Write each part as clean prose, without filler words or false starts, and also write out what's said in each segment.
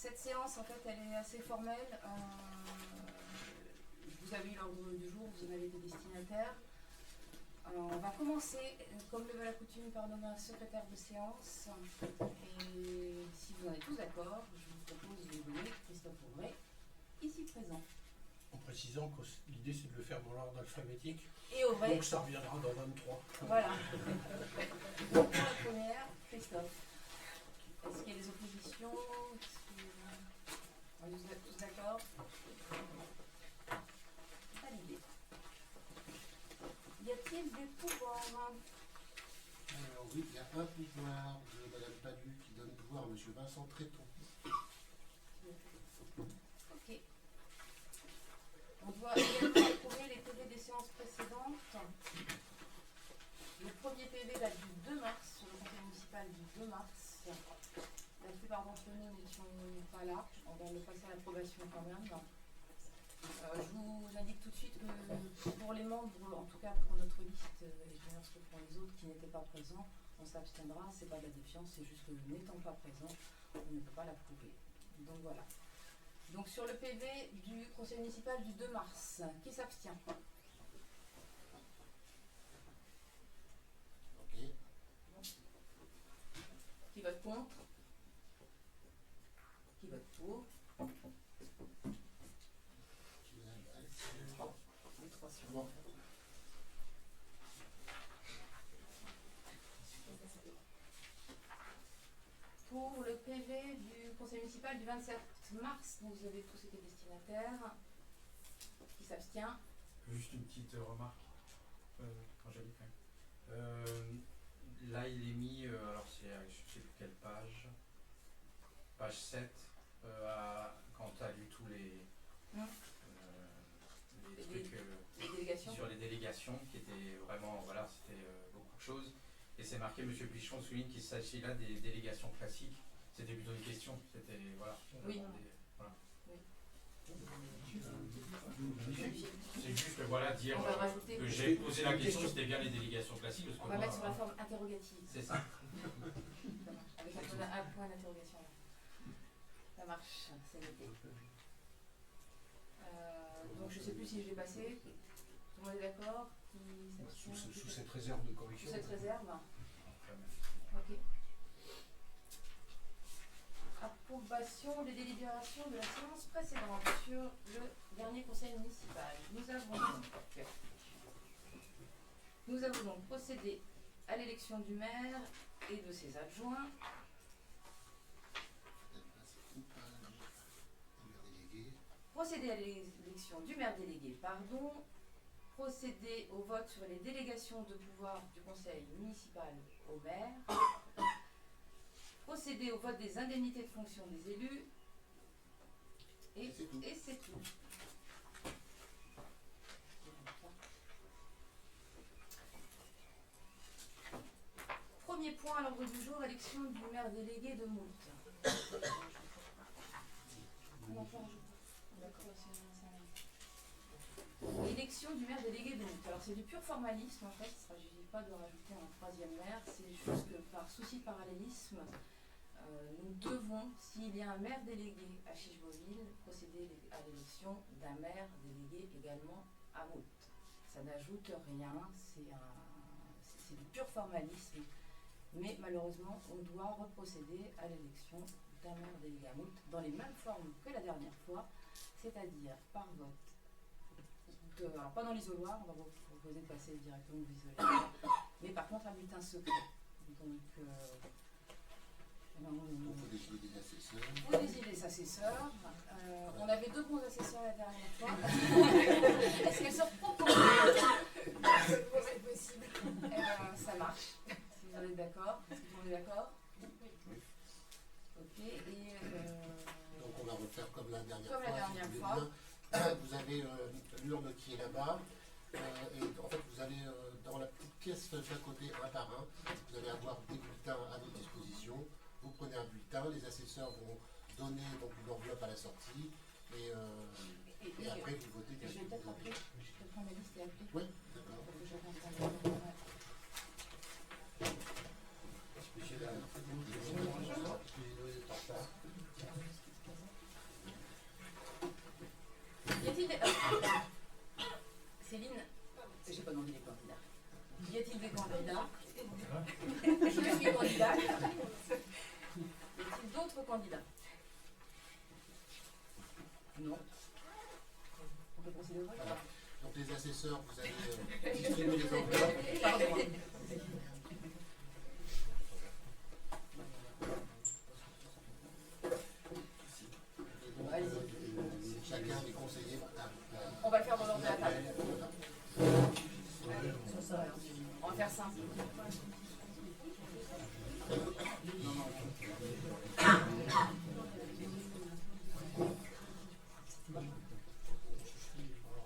cette séance, en fait, elle est assez formelle. Vous avez eu l'ordre du jour, vous en avez été destinataire. On va commencer, comme le veut la coutume, par nommer un secrétaire de séance. Et si vous en êtes tous d'accord, je vous propose de nommer Christophe Aubray, ici présent. En précisant que l'idée c'est de le faire dans l'ordre alphabétique. Et Aubray. Donc ça reviendra dans 23. Voilà. Donc pour la première, Christophe. Est-ce qu'il y a des oppositions? Vous êtes tous d'accord? Validé. Y a-t-il des pouvoirs? Alors oui, il y a un pouvoir de Madame Palu qui donne pouvoir à Monsieur Vincent Tréton. Ok. On doit également approuver les PV des séances précédentes. Le premier PV date du 2 mars, sur le conseil municipal du 2 mars. La plupart d'entre nous n'étions pas là. On va le passer à l'approbation quand même. Je vous indique tout de suite que pour les membres, en tout cas pour notre liste, et je vais que pour les autres qui n'étaient pas présents, on s'abstiendra. C'est pas de la défiance, c'est juste que n'étant pas présent, on ne peut pas l'approuver. Donc voilà. Donc sur le PV du conseil municipal du 2 mars, qui s'abstient? Ok. Qui vote contre? Qui vote pour? Les trois sur. Bon. Pour le PV du conseil municipal du 27 mars, vous avez tous été destinataires. Qui s'abstient? Juste une petite remarque, Angélique. Là, il est mis, alors c'est, je ne sais plus quelle page 7, quand tu as lu tous les trucs les délégations. sur les délégations, qui étaient vraiment, voilà, c'était beaucoup de choses. Et c'est marqué, M. Pichon souligne qu'il s'agit là des délégations classiques. C'était plutôt une question, c'était, voilà. Oui. Voilà. Oui. C'est juste, voilà, dire On va rajouter. que j'ai posé la question, c'était bien les délégations classiques. Parce que On va moi, mettre sur la forme interrogative. c'est ça. Avec un point d'interrogation. Ça marche, c'est noté. Donc je ne sais plus si je l'ai passé. Tout le monde est d'accord? Sous cette réserve de correction. Sous cette réserve. Ok. Approbation des délibérations de la séance précédente sur le dernier conseil municipal. Nous avons donc procédé à l'élection du maire et de ses adjoints. Procéder à l'élection du maire délégué, pardon. Procéder au vote sur les délégations de pouvoir du conseil municipal au maire. Procéder au vote des indemnités de fonction des élus. Et c'est tout. Premier point à l'ordre du jour, élection du maire délégué de Moult. Élection du maire délégué de Moult. Alors c'est du pur formalisme en fait, il ne s'agit pas de rajouter un troisième maire, c'est juste que par souci de parallélisme, nous devons, s'il y a un maire délégué à Chicheville, procéder à l'élection d'un maire délégué également à Moult. Ça n'ajoute rien, c'est du pur formalisme, mais malheureusement on doit reprocéder à l'élection d'un maire délégué à Moult dans les mêmes formes que la dernière fois, c'est-à-dire par vote. Alors pas dans l'isoloir, on va vous proposer de passer directement vous isoler, mais par contre un bulletin secret. Donc il faut désigner des assesseurs. vous désignez les assesseurs. On avait deux bons assesseurs la dernière fois. Est-ce qu'elles se reproposent? C'est possible. Ça marche. Si vous en êtes d'accord. Est-ce que tout le monde est d'accord? Oui. Ok. Et Donc on va refaire comme la dernière fois. Comme la dernière fois. Vous avez l'urne qui est là-bas. Et en fait, vous allez dans la petite pièce d'à côté, un par un, vous allez avoir des bulletins à votre disposition. Vous prenez un bulletin, les assesseurs vont donner donc une enveloppe à la sortie et après vous votez. Je vais peut-être appeler. Je peux prendre la liste et appeler. Oui, d'accord. Pour que je comprenne. Monsieur, Non. On peut procéder au vote. Voilà. Donc les assesseurs, vous allez distribuer les enveloppes. Pardon. Et donc, chacun des conseillers. On va le faire dans l'ordre de la table. Voilà. On va faire simple.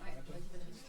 Ouais, vas-y, Patrice.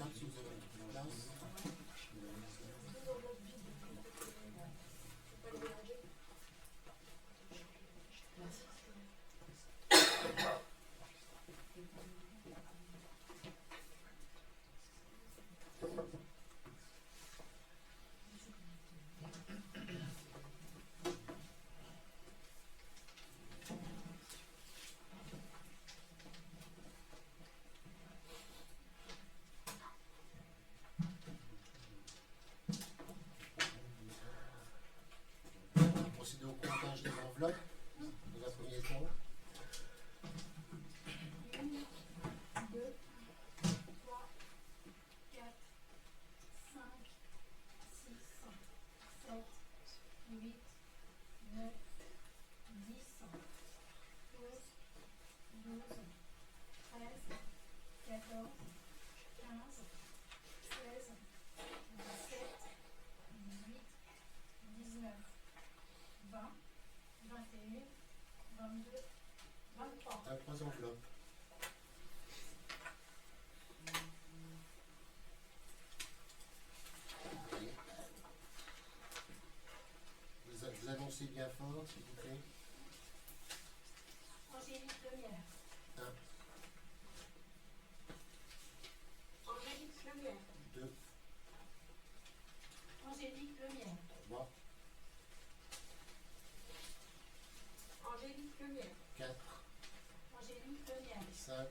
table si vous avez un peu de place. Merci. On va procéder au comptage des enveloppes dans un premier temps. 1, 2, 3, 4, 5, 6, 7, 8, 9, 10, 11, 12, 13, 14, 15, 16, 17, 18, 19, 20, 21, 22, 23. 23 enveloppes. Ok. Vous annoncez bien fort, s'il vous plaît. Angélique Lemierre. 1, Angélique Lemierre. 2, Angélique Lemierre. 3, Angélique Lemierre. 4, Angélique Lemierre. 5,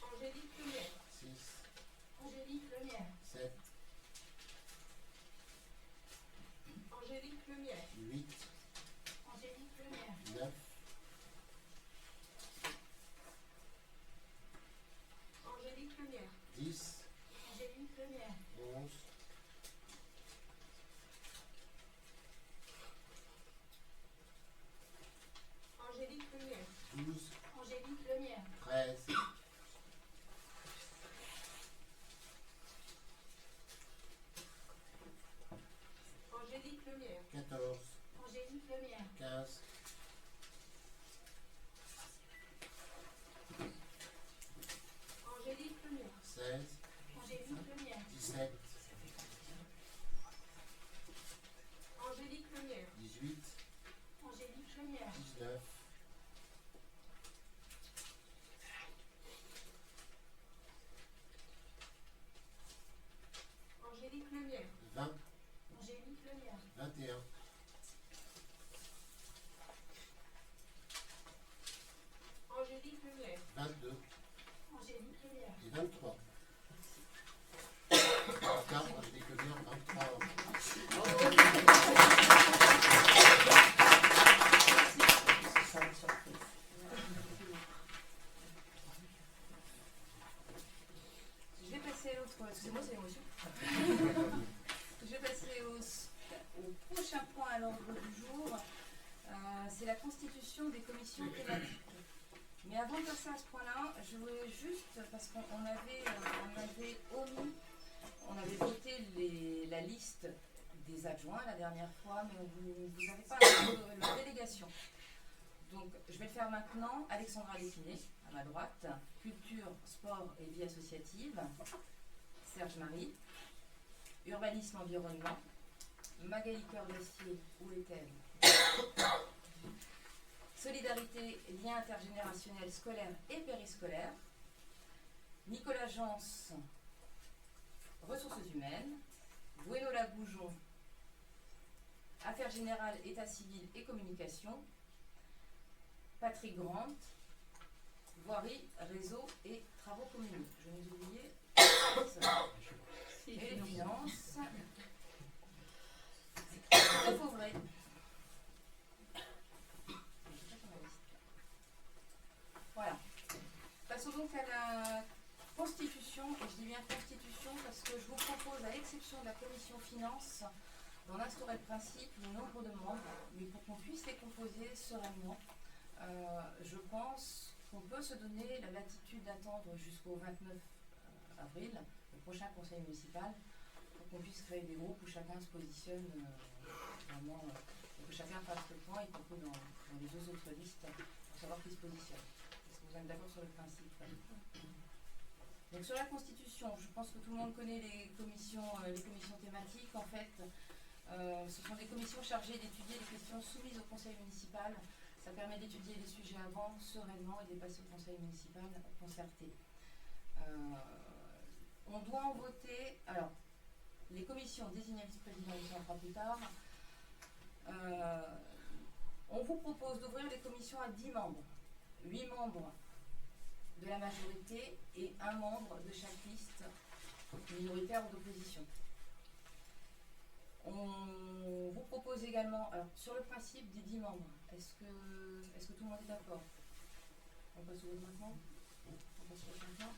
Angélique Lemierre. 6, Angélique Lemierre. 7, Angélique Lemierre. 8, Angélique Lemierre. 9, Angélique Lemierre. 10, Angélique Lemierre. 11, 12, Angélique Lemierre. 13, 14, Angélique Lemierre. 15, 16, Angélique Lemierre. 17, Angélique Lemierre. 18, Angélique Lemierre. 19, 20, Angélique Lemierre. 21, 22 Angélique Lemierre. et 23. Car Angélique Lemierre, 23. Je vais passer excusez-moi, c'est l'émotion. Je vais passer au prochain point à l'ordre du jour. C'est la constitution des commissions thématiques. Mais avant de passer à ce point-là, je voulais juste, parce qu'on avait omis, on avait voté la liste des adjoints la dernière fois, mais vous n'avez pas la délégation. Donc je vais le faire maintenant. Alexandra Lépiné, à ma droite, culture, sport et vie associative. Serge Marie, urbanisme, environnement. Magali Cœur-Dacier, où est-elle? Solidarité, lien intergénérationnel scolaire et périscolaire. Nicolas Jans, ressources humaines. Bueno Lagoujon, affaires générales, état civil et communication. Patrick Grant, voirie, réseau et travaux communaux. Je n'ai oublié personne. Et les finances. Très vrai. Voilà. Passons donc à la constitution, et je dis bien constitution parce que je vous propose, à l'exception de la commission finances, d'en instaurer le principe, le nombre de membres, mais pour qu'on puisse les composer sereinement, je pense qu'on peut se donner la latitude d'attendre jusqu'au 29 avril, le prochain conseil municipal, pour qu'on puisse créer des groupes où chacun se positionne vraiment, et que chacun fasse le point, y compris dans les deux autres listes, pour savoir qui se positionne. Est-ce que vous êtes d'accord sur le principe? Donc sur la Constitution, je pense que tout le monde connaît les commissions thématiques. En fait, ce sont des commissions chargées d'étudier les questions soumises au conseil municipal. Ça permet d'étudier les sujets avant sereinement et de les passer au conseil municipal concerté. On doit en voter. Alors, les commissions désignées vice-président, on en fera plus tard. On vous propose d'ouvrir les commissions à 10 membres. 8 membres de la majorité et 1 membre de chaque liste minoritaire ou d'opposition. On vous propose également, alors sur le principe des 10 membres, est-ce que tout le monde est d'accord? On passe au vote maintenant? On passe au vote maintenant?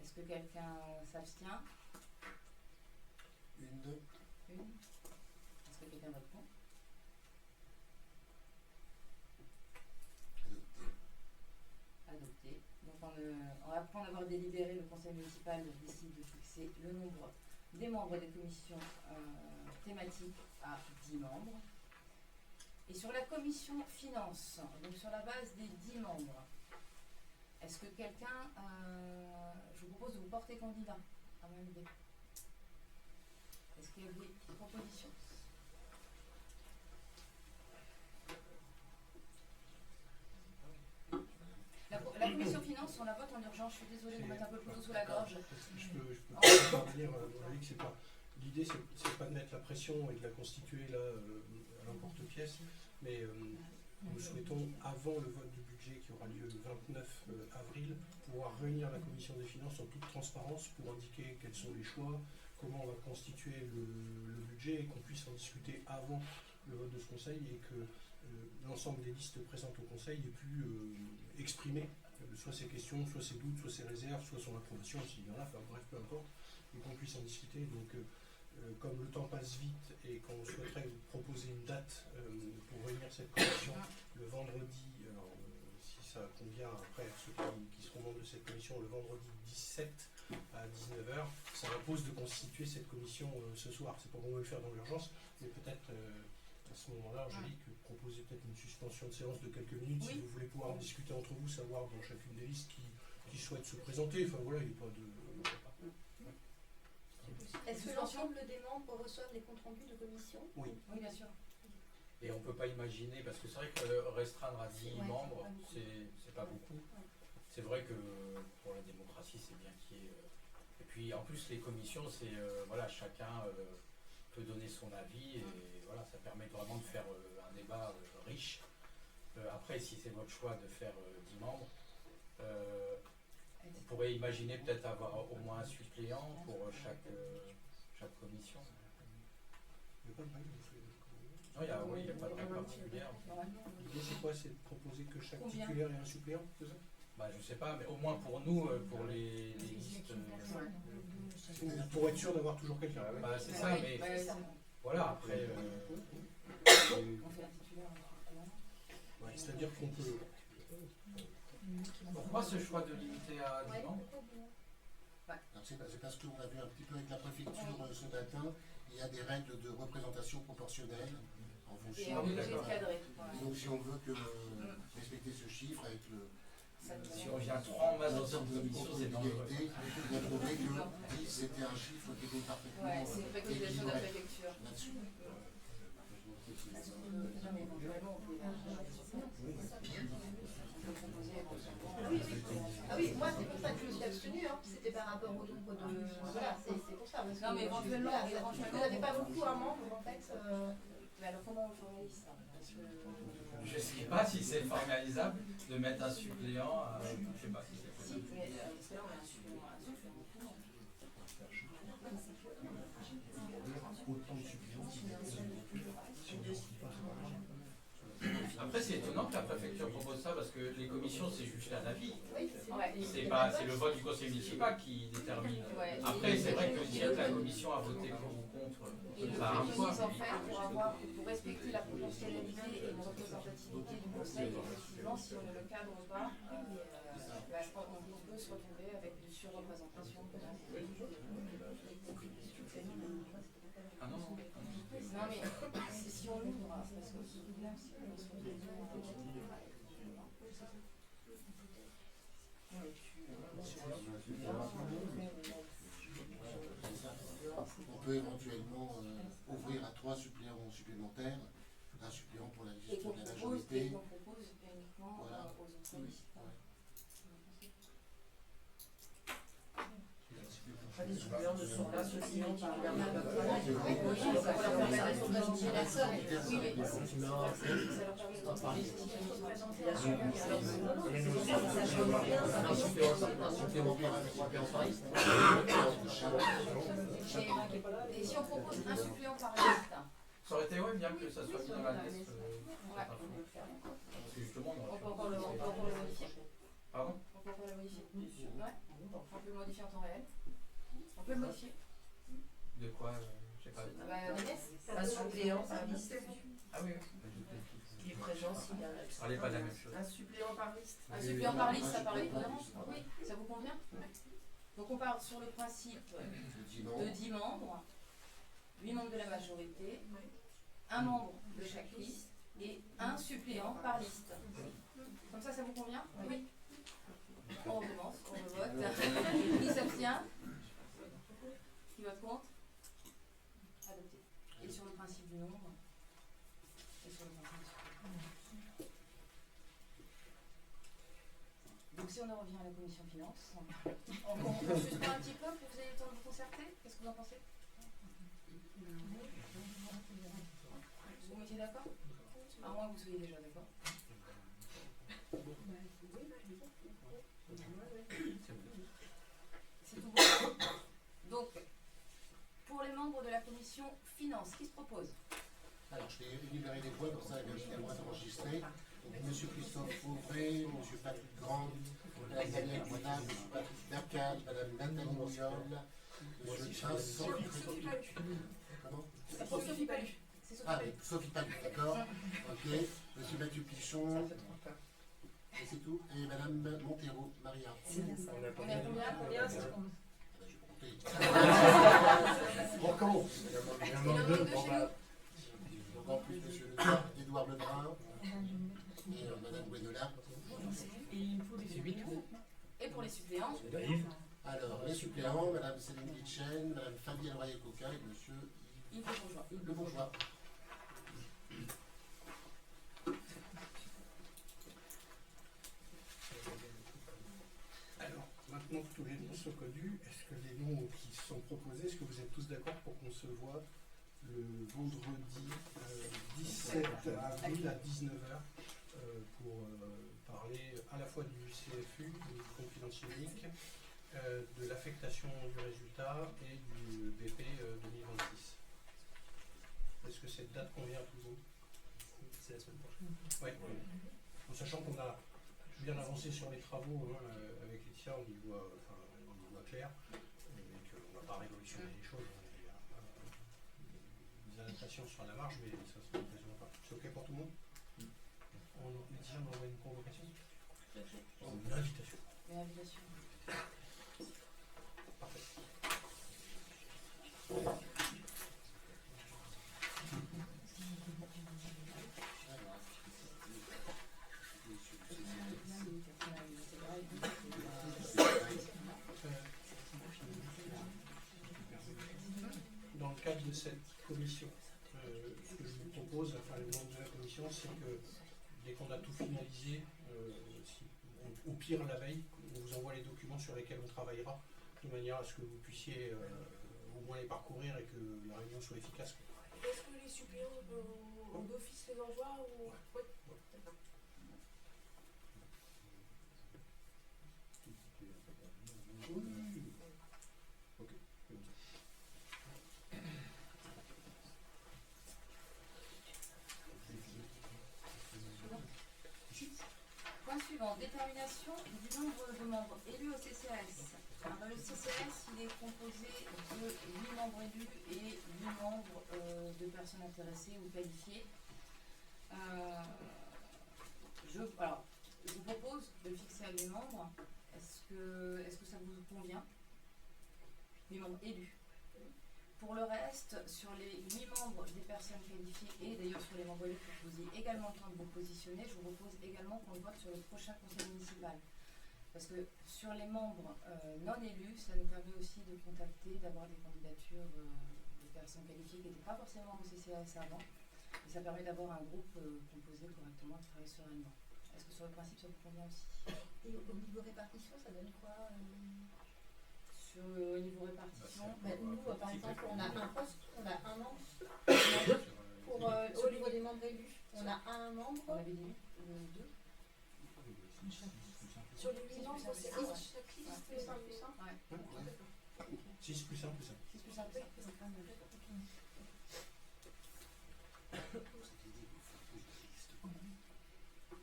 Est-ce que quelqu'un s'abstient? Une. Est-ce que quelqu'un vote contre? Adopté. Donc après en avoir délibéré, le conseil municipal décide de fixer le nombre des membres des commissions thématiques à 10 membres. Et sur la commission finance, donc sur la base des 10 membres, est-ce que quelqu'un, je vous propose de vous porter candidat à mon idée. Est-ce qu'il y a des propositions? La commission finance, on la vote en urgence. Je suis désolée de vous mettre un peu plus sous la gorge. Je peux revenir à mon avis que c'est pas. L'idée, c'est pas de mettre la pression et de la constituer là à l'emporte-pièce, mais nous souhaitons, avant le vote du budget qui aura lieu le 29 avril, pouvoir réunir la commission des finances en toute transparence pour indiquer quels sont les choix, comment on va constituer le budget et qu'on puisse en discuter avant le vote de ce conseil et que l'ensemble des listes présentes au conseil ait pu exprimer soit ses questions, soit ses doutes, soit ses réserves, soit son approbation s'il y en a, enfin bref, peu importe, et qu'on puisse en discuter. Donc comme le temps passe vite et qu'on souhaiterait vous proposer une date pour réunir cette commission le vendredi, alors si ça convient après ceux qui seront membres de cette commission, le vendredi 17 à 19h, ça impose de constituer cette commission ce soir. C'est pas qu'on veut le faire dans l'urgence, mais peut-être à ce moment-là, Angélique, proposer peut-être une suspension de séance de quelques minutes si vous voulez pouvoir en discuter entre vous, savoir dans chacune des listes qui souhaite se présenter. Enfin voilà, il n'y a pas de. Est-ce que l'ensemble des membres reçoivent les comptes rendus de commission? Oui. Oui, bien sûr. Et on ne peut pas imaginer, parce que c'est vrai que restreindre à 10 membres, c'est pas beaucoup. C'est vrai que pour la démocratie, c'est bien qu'il y ait. Et puis en plus, les commissions, c'est voilà, chacun peut donner son avis et voilà, ça permet vraiment de faire un débat riche. Après, si c'est votre choix de faire 10 membres, on pourrait imaginer peut-être avoir au moins un suppléant pour chaque commission. Il n'y a pas de règle. Non, il n'y a pas de règle particulière. L'idée, c'est quoi? C'est de proposer que chaque titulaire ait un suppléant, c'est ça? Bah, je sais pas, mais au moins pour nous, pour les listes. Pour être sûr d'avoir toujours quelqu'un. Bah, c'est ça, mais voilà, après. On fait un titulaire, Ouais, c'est-à-dire qu'on peut. Pourquoi ce choix de limiter à 10 membres? C'est parce qu'on a vu un petit peu avec la préfecture ce matin, il y a des règles de représentation proportionnelle en et fonction. on est obligé de cadrer. Et donc si on veut respecter ce chiffre avec le. Si on vient trop en masse dans cette commission, c'est dangereux. Il a trouvé que 10 c'était un chiffre qui était parfaitement Ouais, c'est une préconisation de la équilibré préfecture. là-dessus. Non, mais éventuellement, on peut élargir la discussion. On peut proposer éventuellement. Ah oui, moi c'est pour ça que je me suis abstenue, hein. C'était par rapport au nombre de. Voilà, c'est pour ça. Parce Non, mais que éventuellement, voilà, vous n'avez pas beaucoup un membre en fait. Mais alors, comment on formalise ça? Parce que... Je sais pas si c'est formalisable de mettre un suppléant. Je sais pas si c'est Si, possible. mais parce que là, on a un supplément tout le monde. Après, c'est étonnant que la préfecture propose ça parce que les commissions, c'est juste un avis. Oui, C'est le vote du conseil municipal qui détermine. Ouais. Après, c'est vrai que si la commission a voté pour ou contre, Et ça a un ils poids. disent en fait, pour respecter la proportionnalité et la représentativité du conseil, effectivement, si on ne le cadre pas, on peut se retrouver avec une surreprésentation. Ah non, Non, mais parce que On peut éventuellement ouvrir à 3 suppléants supplémentaires, un suppléant pour la et liste qu'on de la propose, majorité. uniquement Voilà. aux autres listes. Les suppléants ne sont pas soutenus par la Et si on propose un suppléant par liste, Ça aurait été bien que ça soit mis dans la liste. ouais, Parce que justement, on peut encore le modifier. Pardon? On peut encore le modifier. Ouais. On peut le modifier en temps réel. On peut le modifier. De quoi je sais pas. Ah bah, Inès, un suppléant par liste Ah oui, qui est présent s'il y a ce n'est pas la même chose. un suppléant par liste. un suppléant par liste, ça paraît cohérent. Oui, ça vous convient? Donc on part sur le principe de 10 membres, 8 membres de la majorité, un membre de chaque liste et un suppléant par liste. Comme ça vous convient? Oui. On recommence, on vote. Qui s'abstient? Qui vote contre? Adopté. Et sur le principe du nombre? Et sur le principe du suppléant. Donc si on en revient à la commission finance, on suspend un petit peu pour que vous ayez le temps de vous concerter. Qu'est-ce que vous en pensez? Vous mettiez d'accord? À moins que vous soyez déjà d'accord. C'est tout bon. Donc, pour les membres de la commission finance, qui se propose? Alors, je vais énumérer les voix, comme ça, il y a le droit d'enregistrer. Monsieur Christophe Fauvray, Monsieur Patrick Grand, Madame Danielle Guinard, Monsieur Patrick Dacal, Madame Nathalie Moyol, Monsieur Vincent. Comment? C'est pour Sophie Palu. C'est Sophie Ah, Palu. mais Sophie Palu, d'accord. Ok. Monsieur Mathieu Pichon. Et c'est tout. Et Madame Montero, Maria. On est à combien? Je vais compter. On recommence. Et le nombre de chez nous? Donc en plus, Monsieur Édouard Lebrun et Madame Gwenola. Et pour les suppléants? Alors, les suppléants, Madame Céline Guitchen, Madame Fabienne Royer-Coca et Monsieur Yves Bourgeois. Le Bourgeois. Alors, maintenant que tous les noms sont connus, est-ce que les noms qui sont proposés, est-ce que vous êtes tous d'accord pour qu'on se voit le vendredi 17 avril à 19h pour parler à la fois du CFU, du confidentiel unique, de l'affectation du résultat et du BP 2026. Est-ce que cette date convient à tout le monde? C'est la semaine prochaine. Oui. En sachant qu'on a bien avancé sur les travaux avec Laetitia, on y voit clair, et qu'on ne va pas révolutionner les choses. Des adaptations sur la marge, mais ça sera l'occasion de faire. C'est OK pour tout le monde? Laetitia, on envoie une convocation? Une invitation. Une invitation. Parfait. Dans le cadre de cette commission, ce que je vous propose, enfin les membres de la commission, c'est que dès qu'on a tout finalisé, au pire la veille, on vous envoie les documents sur lesquels on travaillera, de manière à ce que vous puissiez au moins les parcourir et que la réunion soit efficace. Est-ce que les suppléants d'office les envoient ou... Oui. D'accord. Ok. Point suivant, détermination du nombre de membres élus au CCAS. Alors, le CCAS, il est composé de 8 membres élus et 8 membres de personnes intéressées ou qualifiées. Je vous propose de le fixer à 8 membres. Est-ce que ça vous convient? 8 membres élus. Pour le reste, sur les 8 membres des personnes qualifiées et d'ailleurs sur les membres élus pour que vous ayez également le temps de vous positionner, je vous propose également qu'on vote sur le prochain conseil municipal. Parce que sur les membres non élus, ça nous permet aussi de contacter, d'avoir des candidatures de personnes qualifiées qui n'étaient pas forcément au CCAS avant. Et ça permet d'avoir un groupe composé correctement, qui travaille sereinement. Est-ce que sur le principe, ça vous convient aussi? Et au niveau répartition, ça donne quoi Sur le niveau répartition, Nous, par exemple, on a un poste, on a un membre. Pour, Sur au les- niveau des membres élus, on a un on membre. avait dit 2. Sur les 8 membres, c'est Ah ouais. chaque liste. Plus un, plus un. Ouais. 6 plus 1 plus 1. 6 plus 1 plus 1.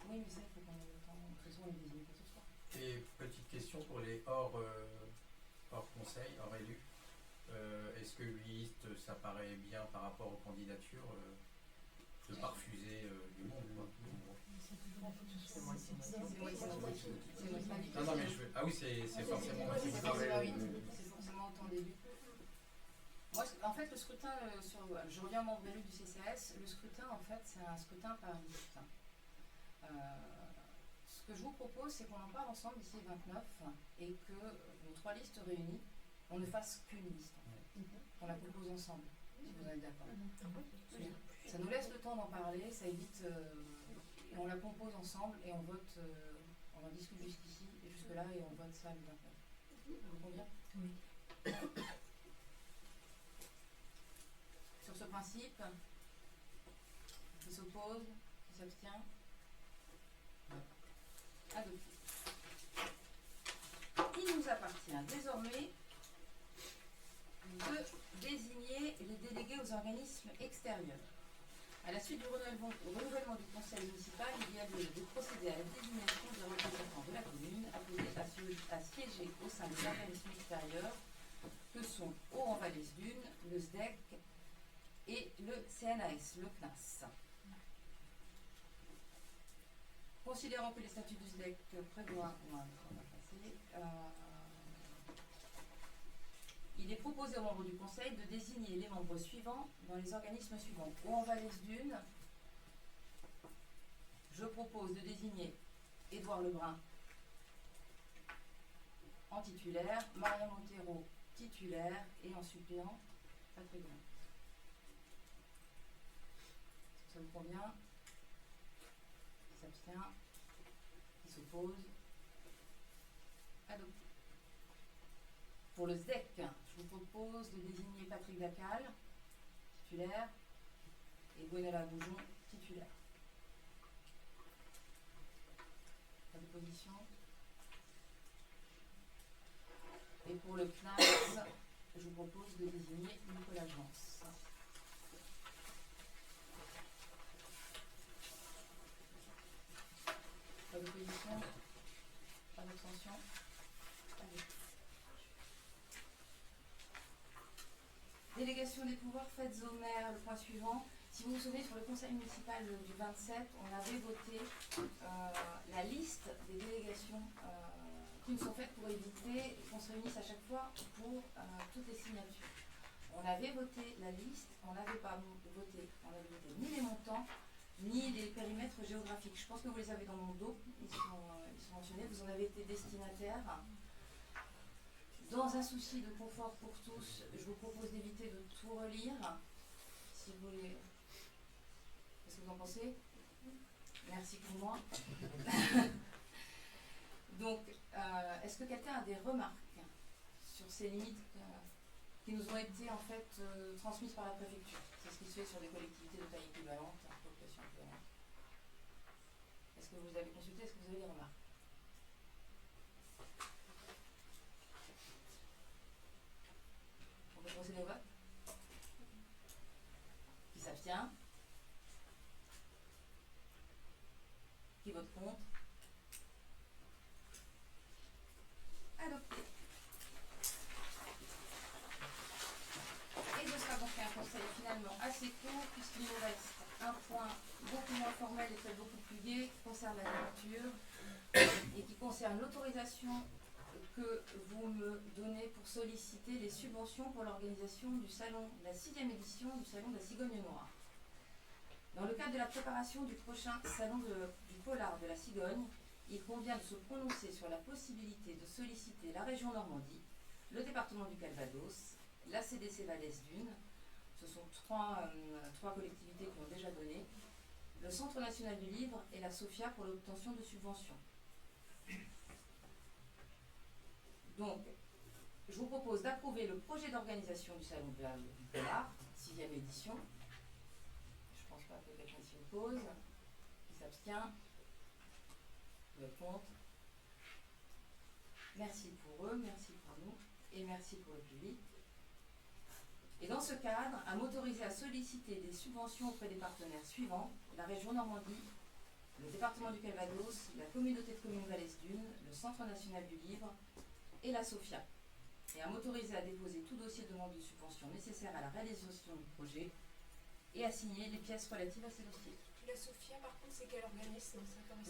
Oui, mais ça, il faut qu'on ait le temps. De toute façon, on les désigne pas ce soir. Et petite question pour les hors conseil, hors élus. Est-ce que 8 listes, ça paraît bien par rapport aux candidatures de ne pas refuser du monde quoi. C'est moi qui C'est moitié. Non, non, mais je veux. Ah oui, c'est forcément. C'est forcément, oui. C'est forcément autant d'élus. Moi, en fait, le scrutin je reviens au membre élu du CCAS. Le scrutin, en fait, c'est un scrutin par liste. Ce que je vous propose, c'est qu'on en parle ensemble d'ici le 29 et que nos 3 listes réunies, on ne fasse qu'une liste, en fait. On la compose ensemble, si vous êtes d'accord. Ça nous laisse le temps d'en parler, ça évite. Et on la compose ensemble et on vote, on en discute jusqu'ici et jusque-là et on vote ça le 29. Ça vous convient? Oui. Sur ce principe, qui s'oppose, qui s'abstient, adopté. Il nous appartient désormais de désigner les délégués aux organismes extérieurs. À la suite du renouvellement du conseil municipal, il y a lieu de procéder à la désignation des représentants de la commune appelés à siéger au sein des organismes extérieurs que sont Oran-Vallès Dunes, le SDEC et le CNAS, le CNAS. Considérant que les statuts du SDEC prévoient, il est proposé aux membres du conseil de désigner les membres suivants dans les organismes suivants. Oran-Vallès Dunes, je propose de désigner Édouard Lebrun en titulaire, Maria Montero titulaire et en suppléant Patrick Grant. Ça vous convient? Qui s'abstient? Qui s'oppose? Adopté. Pour le SDEC, je vous propose de désigner Patrick Dacal, titulaire, et Gwenella Goujon, titulaire. Pas d'opposition. Et pour le CNAS, je vous propose de désigner Nicolas Jans. Pas d'opposition, pas d'abstention. Délégation des pouvoirs faites au maire, le point suivant. Si vous vous souvenez, sur le conseil municipal du 27, on avait voté la liste des délégations qui nous sont faites pour éviter qu'on se réunisse à chaque fois pour toutes les signatures. On avait voté la liste, on n'avait pas voté ni les montants, ni les périmètres géographiques. Je pense que vous les avez dans mon dos, ils sont mentionnés, vous en avez été destinataire. Dans un souci de confort pour tous, je vous propose d'éviter de tout relire. Si vous voulez. Qu'est-ce que vous en pensez? Merci pour moi. Donc, est-ce que quelqu'un a des remarques sur ces limites qui nous ont été en fait transmises par la préfecture? C'est ce qui se fait sur des collectivités de taille équivalente, population équivalente. Est-ce que vous avez consulté? Est-ce que vous avez des remarques? On peut procéder au vote? Qui s'abstient? Qui vote contre? Adopté. Et ce sera donc un conseil finalement assez court puisqu'il nous reste un point beaucoup moins formel et peut-être beaucoup plus gai qui concerne la nourriture et qui concerne l'autorisation que vous me donnez pour solliciter les subventions pour l'organisation du salon, la 6e édition du Salon de la Cigogne Noire. Dans le cadre de la préparation du prochain Salon du Polar de la Cigogne, il convient de se prononcer sur la possibilité de solliciter la région Normandie, le département du Calvados, la CDC Valais d'Une, ce sont trois collectivités qui ont déjà donné, le Centre national du livre et la SOFIA pour l'obtention de subventions. Donc, je vous propose d'approuver le projet d'organisation du Salon du Polar, 6e édition. Je ne pense pas que quelqu'un s'y oppose. Qui s'abstient? Qui vote contre? Merci pour eux, merci pour nous, et merci pour le public. Et dans ce cadre, à m'autoriser à solliciter des subventions auprès des partenaires suivants: la région Normandie, le département du Calvados, la communauté de communes Valais d'Une, le Centre national du livre et la SOFIA. Et à m'autoriser à déposer tout dossier de demande de subvention nécessaire à la réalisation du projet et à signer les pièces relatives à ces dossiers. La SOFIA, par contre, c'est quel organisme?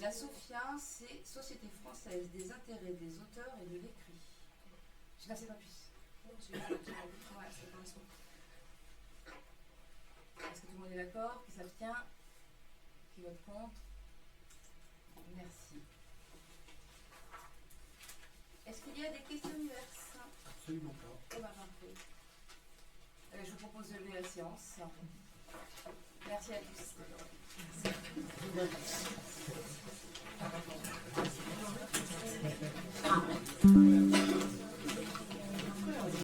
La SOFIA, c'est Société française des intérêts des auteurs et de l'écrit. Je n'en sais pas plus. Non, c'est pas ouais, c'est pas ça. Est-ce que tout le monde est d'accord? Qui s'abstient? Qui vote contre? Merci. Est-ce qu'il y a des questions diverses? Absolument pas. Eh bien, parfait. Je vous propose de lever la séance. Merci à tous.